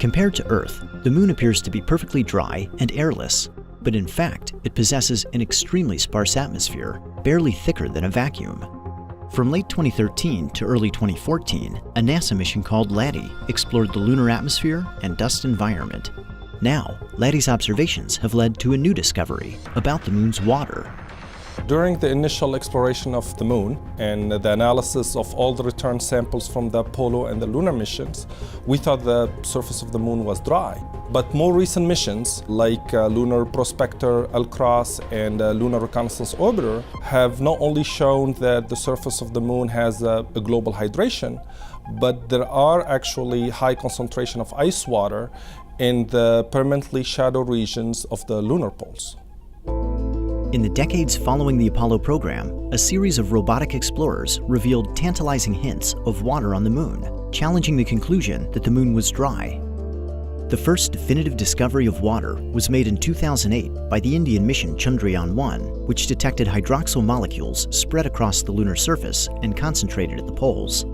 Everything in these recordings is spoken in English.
Compared to Earth, the Moon appears to be perfectly dry and airless, but in fact, it possesses an extremely sparse atmosphere, barely thicker than a vacuum. From late 2013 to early 2014, a NASA mission called LADEE explored the lunar atmosphere and dust environment. Now, LADEE's observations have led to a new discovery about the Moon's water. During the initial exploration of the Moon and the analysis of all the return samples from the Apollo and the lunar missions, we thought the surface of the Moon was dry. But more recent missions, like Lunar Prospector, LCROSS, and Lunar Reconnaissance Orbiter, have not only shown that the surface of the Moon has a global hydration, but there are actually high concentration of ice water in the permanently shadowed regions of the lunar poles. In the decades following the Apollo program, a series of robotic explorers revealed tantalizing hints of water on the Moon, challenging the conclusion that the Moon was dry. The first definitive discovery of water was made in 2008 by the Indian mission Chandrayaan-1, which detected hydroxyl molecules spread across the lunar surface and concentrated at the poles.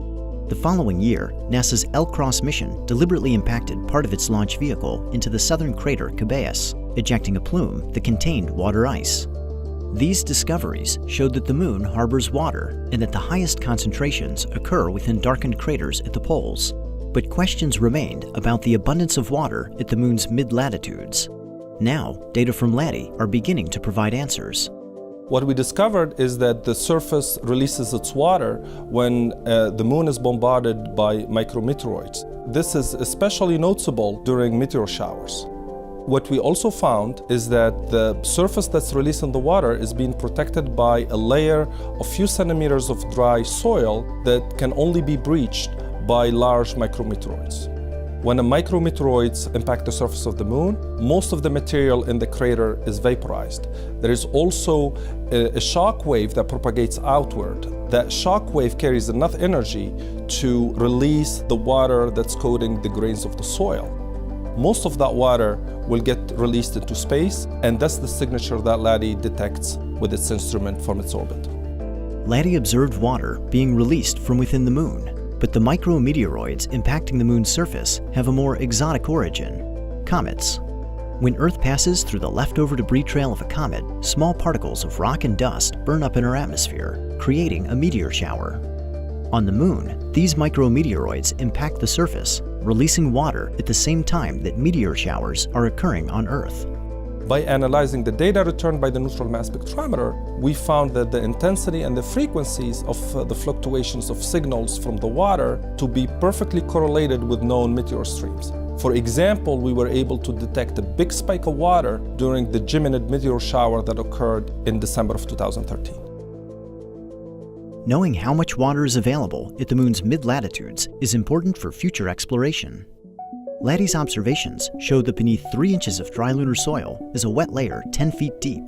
The following year, NASA's LCROSS mission deliberately impacted part of its launch vehicle into the southern crater Cabeus, ejecting a plume that contained water ice. These discoveries showed that the Moon harbors water and that the highest concentrations occur within darkened craters at the poles. But questions remained about the abundance of water at the Moon's mid-latitudes. Now, data from LADEE are beginning to provide answers. What we discovered is that the surface releases its water when the Moon is bombarded by micrometeoroids. This is especially noticeable during meteor showers. What we also found is that the surface that's releasing the water is being protected by a layer of few centimeters of dry soil that can only be breached by large micrometeoroids. When the micrometeoroids impact the surface of the Moon, most of the material in the crater is vaporized. There is also a shock wave that propagates outward. That shock wave carries enough energy to release the water that's coating the grains of the soil. Most of that water will get released into space, and that's the signature that LADEE detects with its instrument from its orbit. LADEE observed water being released from within the Moon, but the micrometeoroids impacting the Moon's surface have a more exotic origin: comets. When Earth passes through the leftover debris trail of a comet, small particles of rock and dust burn up in our atmosphere, creating a meteor shower. On the Moon, these micrometeoroids impact the surface, releasing water at the same time that meteor showers are occurring on Earth. By analyzing the data returned by the neutral mass spectrometer, we found that the intensity and the frequencies of the fluctuations of signals from the water to be perfectly correlated with known meteor streams. For example, we were able to detect a big spike of water during the Geminid meteor shower that occurred in December of 2013. Knowing how much water is available at the Moon's mid-latitudes is important for future exploration. LADEE's observations showed that beneath 3 inches of dry lunar soil is a wet layer 10 feet deep.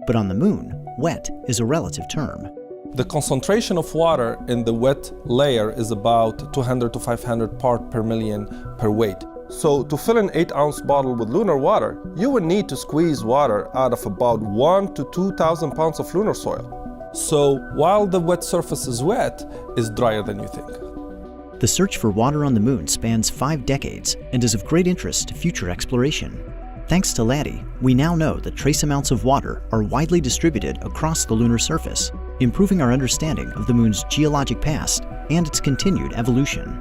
But on the Moon, wet is a relative term. The concentration of water in the wet layer is about 200 to 500 parts per million per weight. So to fill an 8-ounce bottle with lunar water, you would need to squeeze water out of about 1,000 to 2,000 pounds of lunar soil. So while the wet surface is wet, it's drier than you think. The search for water on the Moon spans 5 decades and is of great interest to future exploration. Thanks to LADEE, we now know that trace amounts of water are widely distributed across the lunar surface, improving our understanding of the Moon's geologic past and its continued evolution.